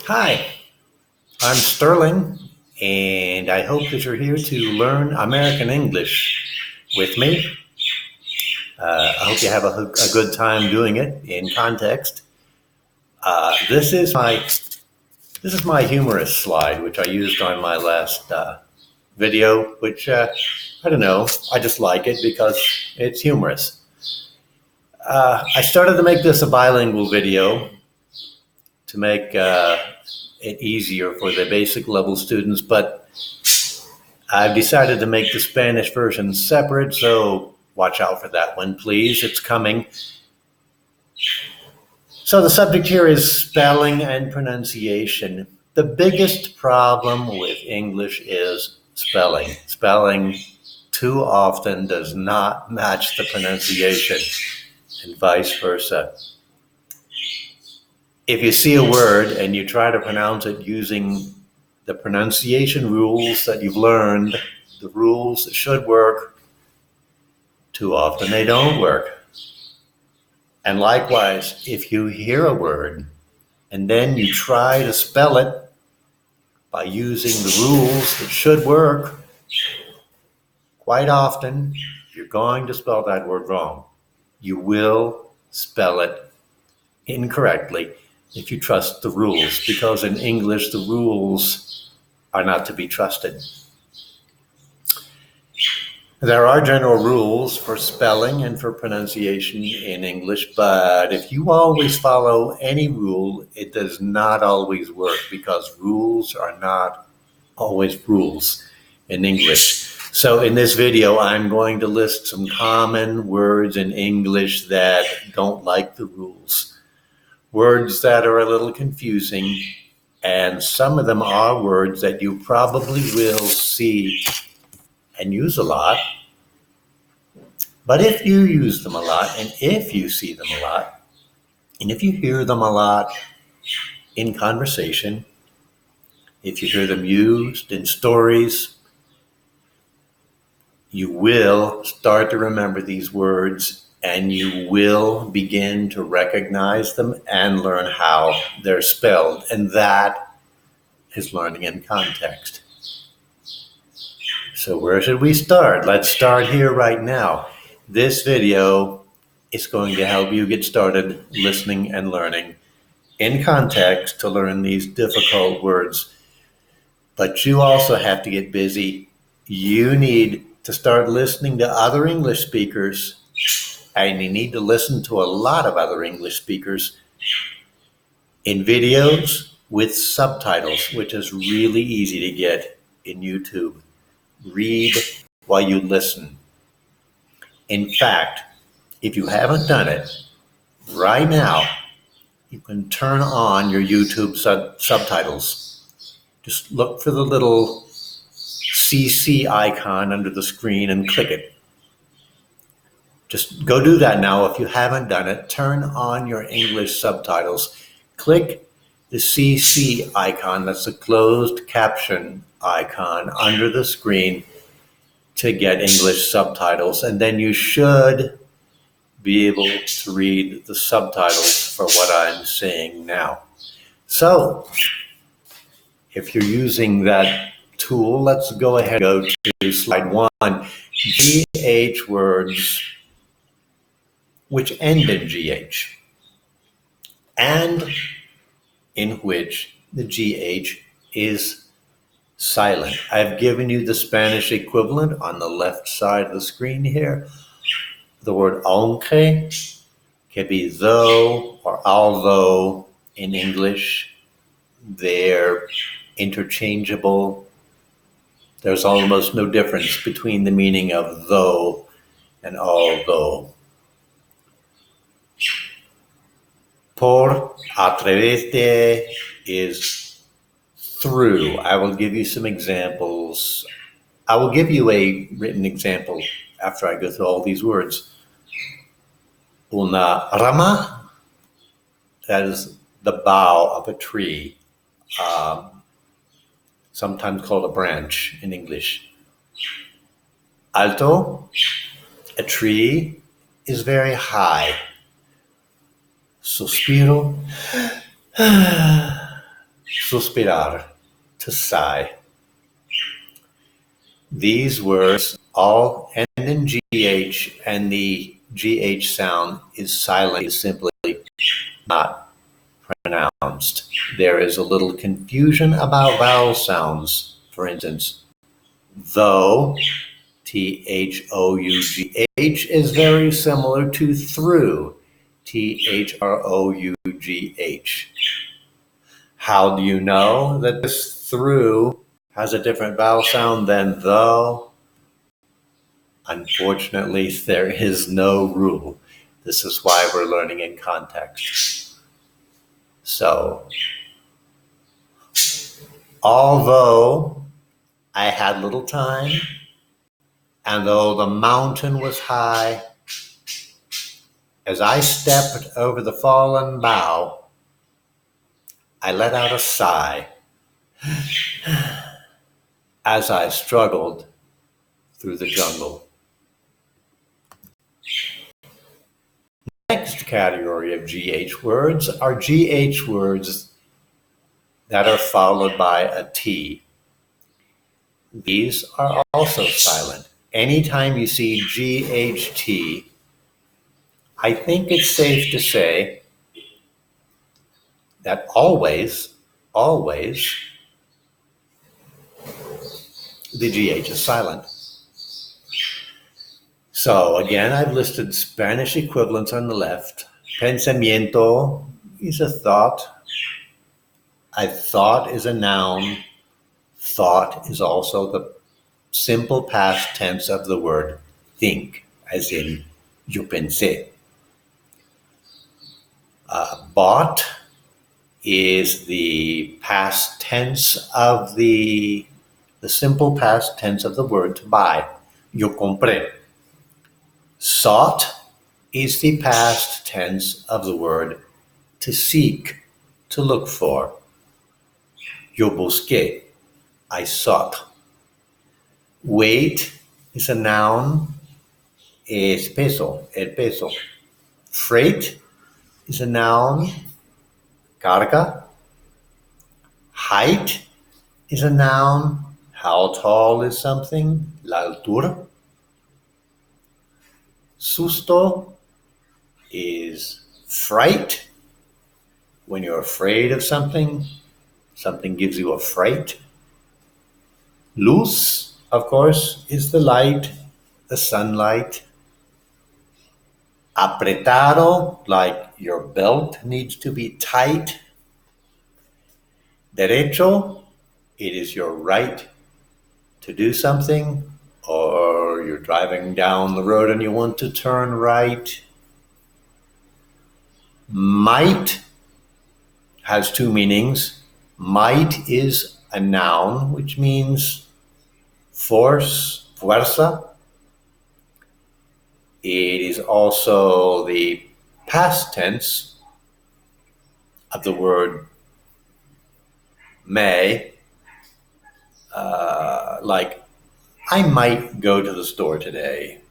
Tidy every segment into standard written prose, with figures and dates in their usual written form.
Hi, I'm Sterling, and I hope that you're here to learn American English with me. I hope you have a good time doing it in context. This is my humorous slide, which I used on my last video. Which I don't know, I just like it because it's humorous. I started to make this a bilingual video to make it easier for the basic level students, but I've decided to make the Spanish version separate, so watch out for that one, please. It's coming. So the subject here is spelling and pronunciation. The biggest problem with English is spelling. Spelling too often does not match the pronunciation, and vice versa. If you see a word and you try to pronounce it using the pronunciation rules that you've learned, the rules that should work, too often they don't work. And likewise, if you hear a word and then you try to spell it by using the rules that should work, quite often you're going to spell that word wrong. You will spell it incorrectly if you trust the rules, because in English the rules are not to be trusted. There are general rules for spelling and for pronunciation in English, but if you always follow any rule, it does not always work, because rules are not always rules in English. So in this video, I'm going to list some common words in English that don't like the rules, words that are a little confusing, and some of them are words that you probably will see and use a lot. But if you use them a lot, and if you see them a lot, and if you hear them a lot in conversation, if you hear them used in stories, you will start to remember these words, and you will begin to recognize them and learn how they're spelled. And that is learning in context. So where should we start? Let's start here right now. This video is going to help you get started listening and learning in context to learn these difficult words. But you also have to get busy. You need to start listening to other English speakers, and you need to listen to a lot of other English speakers in videos with subtitles, which is really easy to get in YouTube. Read while you listen. In fact, if you haven't done it, right now, you can turn on your YouTube subtitles. Just look for the little CC icon under the screen and click it. Just go do that now if you haven't done it. Turn on your English subtitles. Click the CC icon, that's the closed caption icon under the screen, to get English subtitles, and then you should be able to read the subtitles for what I'm saying now. So, if you're using that tool, let's go ahead and go to slide 1. GH words which end in GH and in which the GH is silent. I've given you the Spanish equivalent on the left side of the screen here. The word aunque can be though or although in English. They're interchangeable. There's almost no difference between the meaning of though and although. Por, a través de is through. I will give you some examples. I will give you a written example after I go through all these words. Una rama, that is the bough of a tree, sometimes called a branch in English. Alto, a tree, is very high. Suspiro, suspirar, to sigh. These words all end in GH, and the GH sound is silent, is simply not pronounced. There is a little confusion about vowel sounds. For instance, though, THOUGH, is very similar to through, THROUGH. How do you know that this through has a different vowel sound than though? Unfortunately, there is no rule. This is why we're learning in context. So, although I had little time, and though the mountain was high, as I stepped over the fallen bough, I let out a sigh as I struggled through the jungle. Next category of GH words are GH words that are followed by a T. These are also silent. Anytime you see GHT, I think it's safe to say that always, the GH is silent. So again, I've listed Spanish equivalents on the left. Pensamiento is a thought. A thought is a noun. Thought is also the simple past tense of the word think, as in yo pensé. Bought is the past tense of the simple past tense of the word to buy. Yo compré. Sought is the past tense of the word to seek, to look for. Yo busqué. I sought. Weight is a noun. Es peso, el peso. Freight is a noun. Carga. Height is a noun. How tall is something? La altura. Susto is fright. When you're afraid of something, something gives you a fright. Luz, of course, is the light, the sunlight. Apretado, like your belt needs to be tight. Derecho, it is your right to do something, or you're driving down the road and you want to turn right. Might has two meanings. Might is a noun, which means force, fuerza. It is also the past tense of the word may, like, I might go to the store today.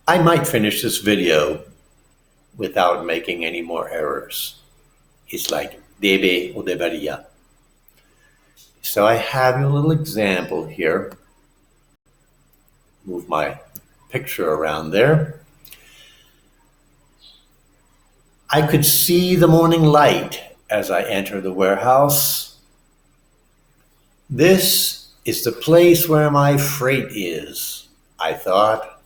I might finish this video without making any more errors. It's like debe o debería. So I have a little example here. Move my picture around there. I could see the morning light as I entered the warehouse. This is the place where my freight is, I thought.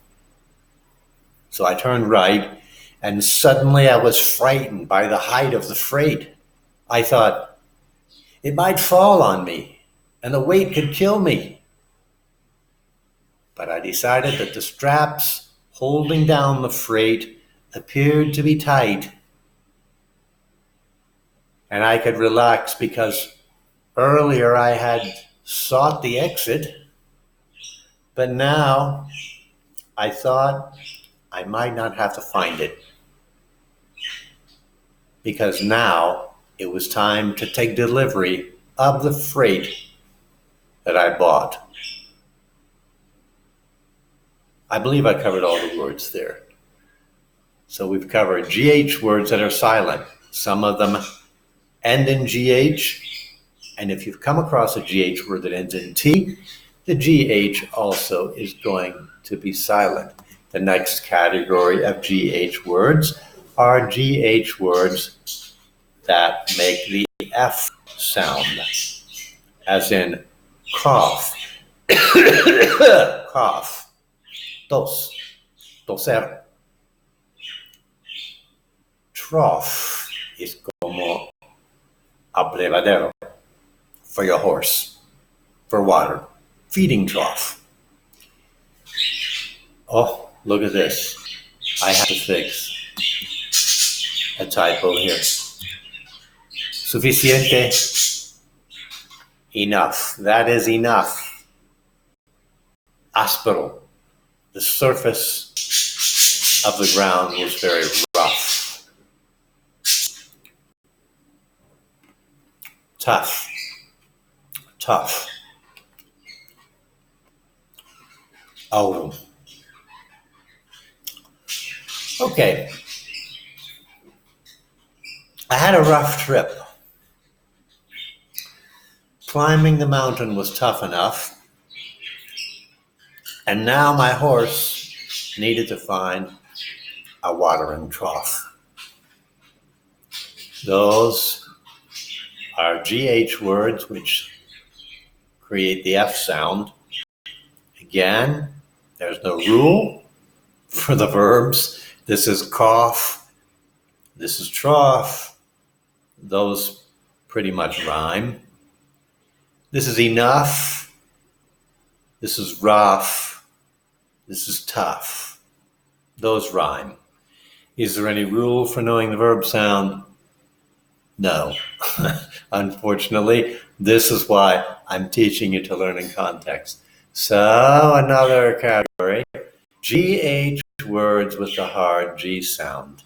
So I turned right, and suddenly I was frightened by the height of the freight. I thought, it might fall on me, and the weight could kill me. But I decided that the straps holding down the freight appeared to be tight, and I could relax because earlier I had sought the exit, but now I thought I might not have to find it, because now it was time to take delivery of the freight that I bought. I believe I covered all the words there. So we've covered GH words that are silent. Some of them end in GH, and if you've come across a GH word that ends in T, the GH also is going to be silent. The next category of GH words are GH words that make the F sound, as in cough, cough, tos, toser. Trough is como abrevadero for your horse, for water, feeding trough. Oh, look at this. I have to fix a typo here. Suficiente, enough. That is enough. Áspero. The surface of the ground was very rough. Tough. Tough. Aurum. Okay. I had a rough trip. Climbing the mountain was tough enough, and now my horse needed to find a watering trough. Those are GH words which create the F sound. Again, there's no rule for the verbs. This is cough, this is trough. Those pretty much rhyme. This is enough, this is rough, this is tough. Those rhyme. Is there any rule for knowing the verb sound? No. Unfortunately, this is why I'm teaching you to learn in context. So another category, GH words with the hard G sound.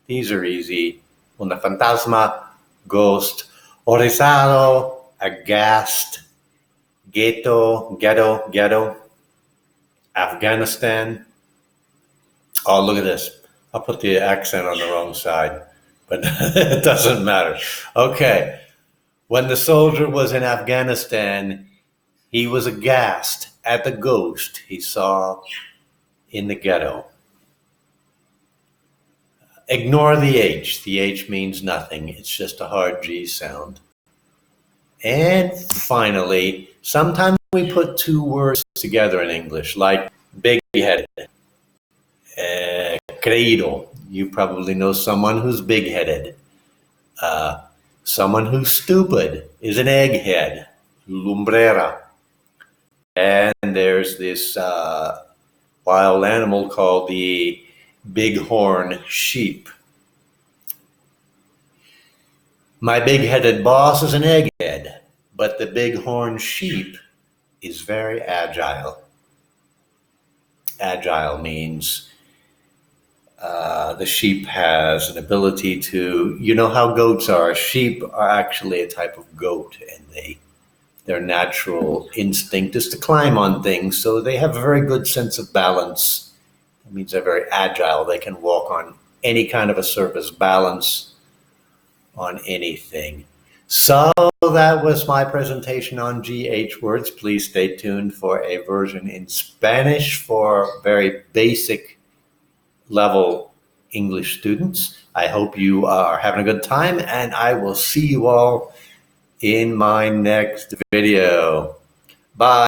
These are easy. Una fantasma, ghost, horrorizado, aghast, ghetto, Afghanistan. Oh, look at this. I'll put the accent on the wrong side, but it doesn't matter. Okay. When the soldier was in Afghanistan, he was aghast at the ghost he saw in the ghetto. Ignore the H. The H means nothing. It's just a hard G sound. And finally, sometimes we put two words together in English, like big-headed. Creído. You probably know someone who's big-headed. Someone who's stupid is an egghead, lumbrera. And there's this wild animal called the bighorn sheep. My big-headed boss is an egghead, but the bighorn sheep is very agile. Agile means the sheep has an ability to, you know how goats are. Sheep are actually a type of goat, and their natural instinct is to climb on things, so they have a very good sense of balance. That means they're very agile. They can walk on any kind of a surface, balance on anything. So that was my presentation on GH words. Please stay tuned for a version in Spanish for very basic level English students. I hope you are having a good time, and I will see you all in my next video. Bye.